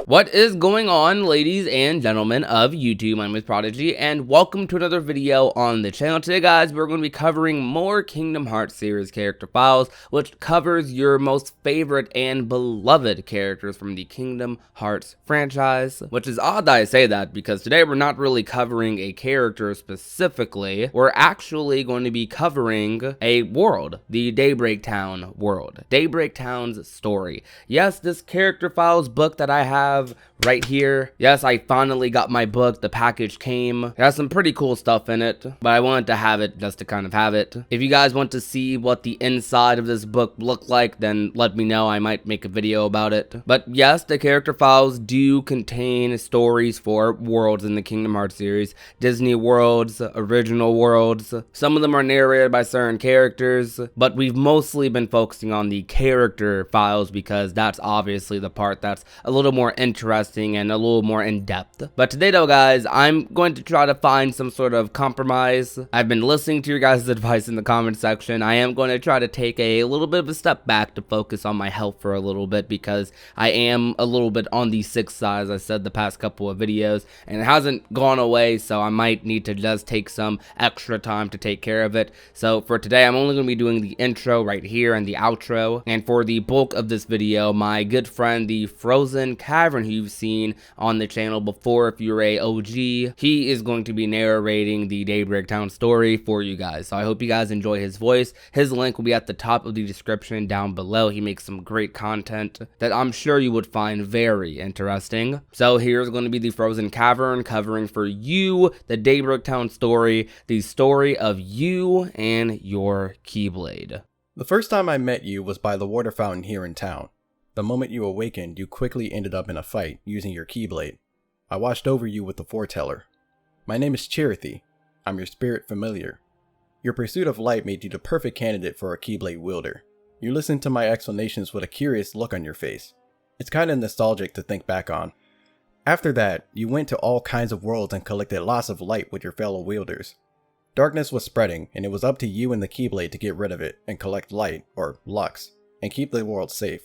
What is going on, ladies and gentlemen of YouTube? My name is Prodigy, and welcome to another video on the channel. Today, guys, we're going to be covering more Kingdom Hearts series character files, which covers your most favorite and beloved characters from the Kingdom Hearts franchise. Which is odd that I say that, because today we're not really covering a character specifically. We're actually going to be covering a world, the Daybreak Town world. Daybreak Town's story. Yes, this character files book that I have right here. Yes, I finally got my book. The package came. It has some pretty cool stuff in it, but I wanted to have it just to kind of have it. If you guys want to see what the inside of this book looked like, then let me know. I might make a video about it. But yes, the character files do contain stories for worlds in the Kingdom Hearts series. Disney worlds, original worlds. Some of them are narrated by certain characters, but we've mostly been focusing on the character files because that's obviously the part that's a little more interesting and a little more in-depth. But today though, guys, I'm going to try to find some sort of compromise. I've been listening to your guys' advice in the comment section. I am going to try to take a little bit of a step back to focus on my health for a little bit, because I am a little bit on the sick side, as I said the past couple of videos, and it hasn't gone away, so I might need to just take some extra time to take care of it. So for today, I'm only going to be doing the intro right here and the outro, and for the bulk of this video, my good friend, the Frozen Cavern, who you've seen on the channel before if you're a OG, he is going to be narrating the Daybreak Town story for you guys. So I hope you guys enjoy his voice. His link will be at the top of the description down below. He makes some great content that I'm sure you would find very interesting. So here's going to be the Frozen Cavern covering for you the Daybreak Town story, the story of you and your Keyblade. The first time I met you was by the water fountain here in town. The moment you awakened, you quickly ended up in a fight using your Keyblade. I watched over you with the foreteller. My name is Chirithy. I'm your spirit familiar. Your pursuit of light made you the perfect candidate for a Keyblade wielder. You listened to my explanations with a curious look on your face. It's kinda nostalgic to think back on. After that, you went to all kinds of worlds and collected lots of light with your fellow wielders. Darkness was spreading, and it was up to you and the Keyblade to get rid of it and collect light, or lux, and keep the world safe.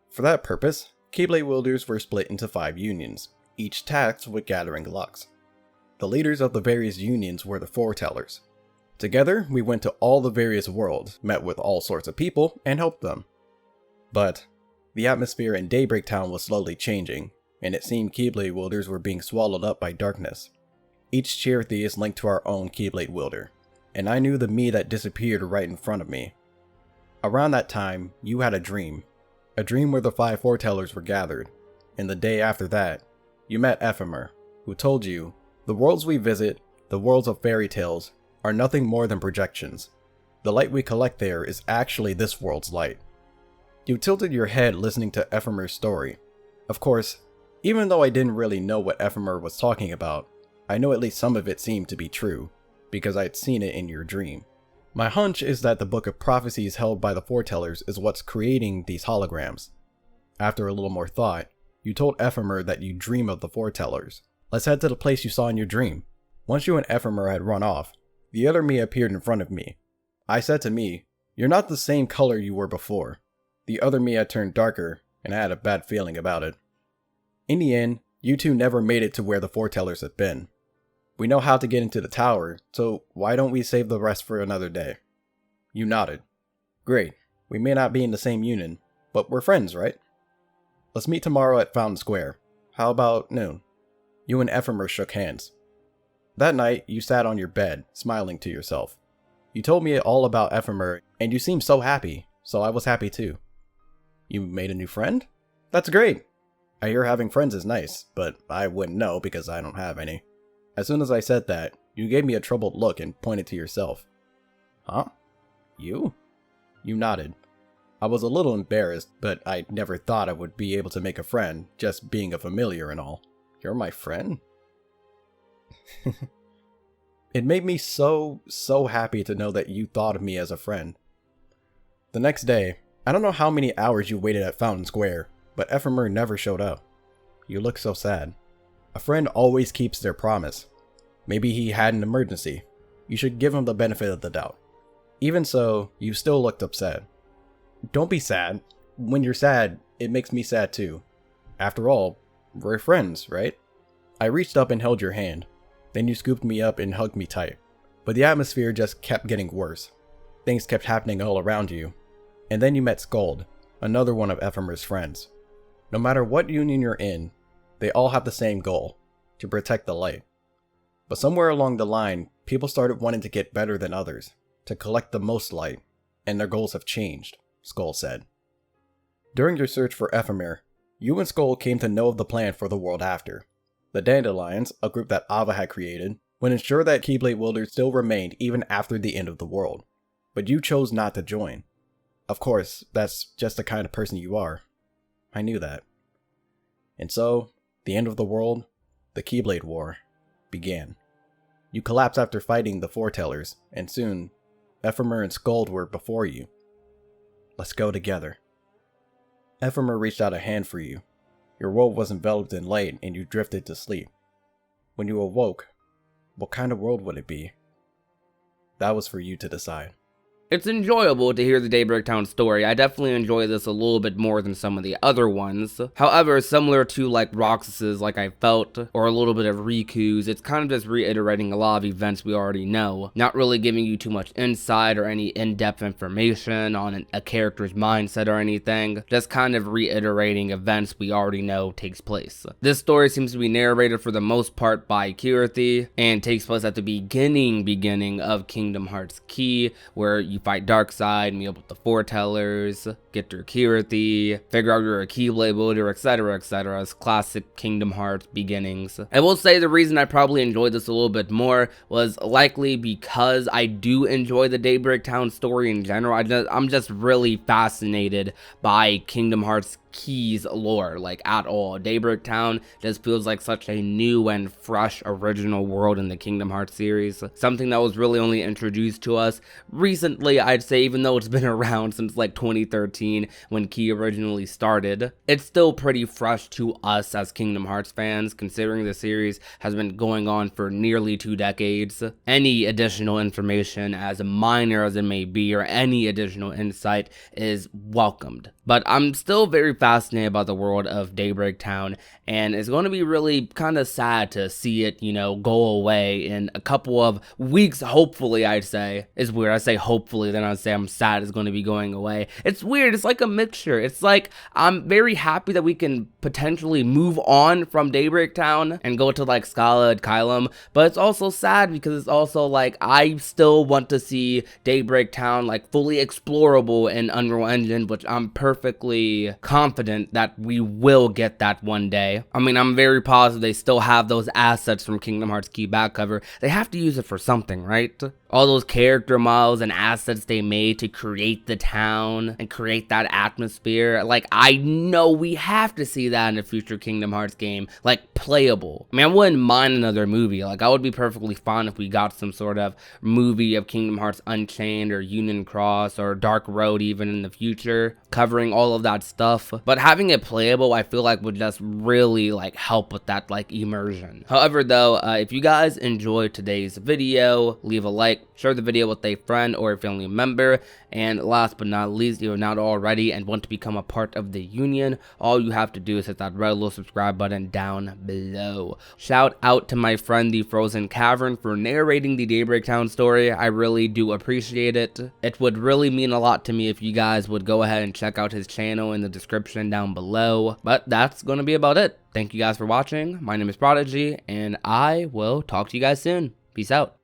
For that purpose, Keyblade wielders were split into 5 unions, each tasked with gathering lux. The leaders of the various unions were the foretellers. Together, we went to all the various worlds, met with all sorts of people, and helped them. But the atmosphere in Daybreak Town was slowly changing, and it seemed Keyblade wielders were being swallowed up by darkness. Each Chirithy is linked to our own Keyblade wielder, and I knew the me that disappeared right in front of me. Around that time, you had a dream where the 5 foretellers were gathered, and the day after that, you met Ephemer, who told you, the worlds we visit, the worlds of fairy tales, are nothing more than projections. The light we collect there is actually this world's light. You tilted your head listening to Ephemer's story. Of course, even though I didn't really know what Ephemer was talking about, I know at least some of it seemed to be true, because I had seen it in your dream. My hunch is that the book of prophecies held by the foretellers is what's creating these holograms. After a little more thought, you told Ephemer that you dream of the foretellers. Let's head to the place you saw in your dream. Once you and Ephemer had run off, the other me appeared in front of me. I said to me, "You're not the same color you were before." The other me had turned darker, and I had a bad feeling about it. In the end, you two never made it to where the foretellers had been. We know how to get into the tower, so why don't we save the rest for another day? You nodded. Great. We may not be in the same union, but we're friends, right? Let's meet tomorrow at Fountain Square. How about noon? You and Ephemer shook hands. That night, you sat on your bed, smiling to yourself. You told me all about Ephemer, and you seemed so happy, so I was happy too. You made a new friend? That's great. I hear having friends is nice, but I wouldn't know because I don't have any. As soon as I said that, you gave me a troubled look and pointed to yourself. Huh? You? You nodded. I was a little embarrassed, but I never thought I would be able to make a friend, just being a familiar and all. You're my friend? It made me so happy to know that you thought of me as a friend. The next day, I don't know how many hours you waited at Fountain Square, but Ephemer never showed up. You looked so sad. A friend always keeps their promise. Maybe he had an emergency. You should give him the benefit of the doubt. Even so, you still looked upset. Don't be sad. When you're sad, it makes me sad too. After all, We're friends, right? I reached up and held your hand. Then you scooped me up and hugged me tight. But the atmosphere just kept getting worse. Things kept happening all around you. And then you met Skuld, another one of Ephemer's friends. No matter what union you're in, they all have the same goal, to protect the light. But somewhere along the line, people started wanting to get better than others, to collect the most light, and their goals have changed, Skuld said. During your search for Ephemer, you and Skuld came to know of the plan for the world after. The Dandelions, a group that Ava had created, would ensure that Keyblade wielders still remained even after the end of the world. But you chose not to join. Of course, that's just the kind of person you are. I knew that. And so, the end of the world, the Keyblade War, began. You collapsed after fighting the Foretellers, and soon, Ephemer and Skuld were before you. Let's go together. Ephemer reached out a hand for you. Your world was enveloped in light and you drifted to sleep. When you awoke, what kind of world would it be? That was for you to decide. It's enjoyable to hear the Daybreak Town story. I definitely enjoy this a little bit more than some of the other ones. However, similar to like Roxas's Like I Felt, or a little bit of Riku's, it's kind of just reiterating a lot of events we already know, not really giving you too much insight or any in-depth information on a character's mindset or anything, just kind of reiterating events we already know takes place. This story seems to be narrated for the most part by Kirthi, and takes place at the beginning of Kingdom Hearts Key, where you fight Darkseid, meet up with the Foretellers, get your Kirthi, figure out you're a Keyblade wielder, etc, etc, as classic Kingdom Hearts beginnings. I will say the reason I probably enjoyed this a little bit more was likely because I do enjoy the Daybreak Town story in general. I'm just really fascinated by Kingdom Hearts Key's lore, like at all. Daybreak Town just feels like such a new and fresh original world in the Kingdom Hearts series. Something that was really only introduced to us recently, I'd say, even though it's been around since like 2013 when Key originally started. It's still pretty fresh to us as Kingdom Hearts fans, considering the series has been going on for nearly 2 decades. Any additional information, as minor as it may be, or any additional insight is welcomed. But I'm still very fascinated by the world of Daybreak Town, and it's going to be really kind of sad to see it, you know, go away in a couple of weeks, hopefully. I'd say. It's weird, I say hopefully, then I'd say I'm sad it's going to be going away. It's weird, it's like a mixture. It's like, I'm very happy that we can potentially move on from Daybreak Town and go to like Scala and Kylum, but it's also sad because it's also like, I still want to see Daybreak Town like fully explorable in Unreal Engine, which I'm perfectly confident that we will get that one day. I mean, I'm very positive they still have those assets from Kingdom Hearts Key back cover. They have to use it for something, right? All those character models and assets they made to create the town and create that atmosphere. Like, I know we have to see that in a future Kingdom Hearts game, like playable. I mean, I wouldn't mind another movie. Like, I would be perfectly fine if we got some sort of movie of Kingdom Hearts Unchained or Union Cross or Dark Road even in the future, covering all of that stuff. But having it playable, I feel like would just really like help with that like immersion. However though, if you guys enjoyed today's video, leave a like, share the video with a friend or a family member, and last but not least, if you're not already and want to become a part of the Union, all you have to do is hit that red little subscribe button down below. Shout out to my friend the Frozen Cavern for narrating the Daybreak Town story. I really do appreciate it. It would really mean a lot to me if you guys would go ahead and check out his channel in the description down below. But that's gonna be about it. Thank you guys for watching. My name is Prodigy, and I will talk to you guys soon. Peace out.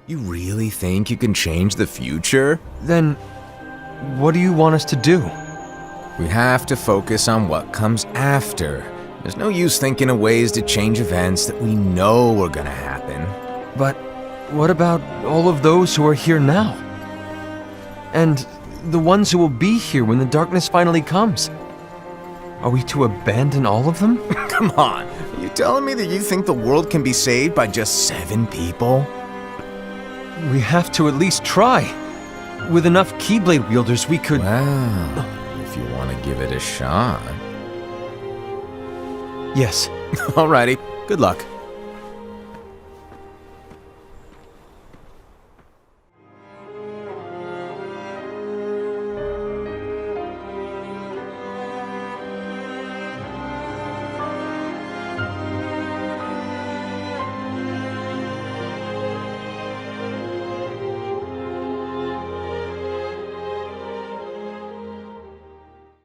You really think you can change the future? Then, what do you want us to do? We have to focus on what comes after. There's no use thinking of ways to change events that we know are gonna happen. But what about all of those who are here now? And the ones who will be here when the darkness finally comes? Are we to abandon all of them? Come on, are you telling me that you think the world can be saved by just 7 people? We have to at least try. With enough Keyblade wielders, we could... Well, if you want to give it a shot. Yes. Alrighty, good luck.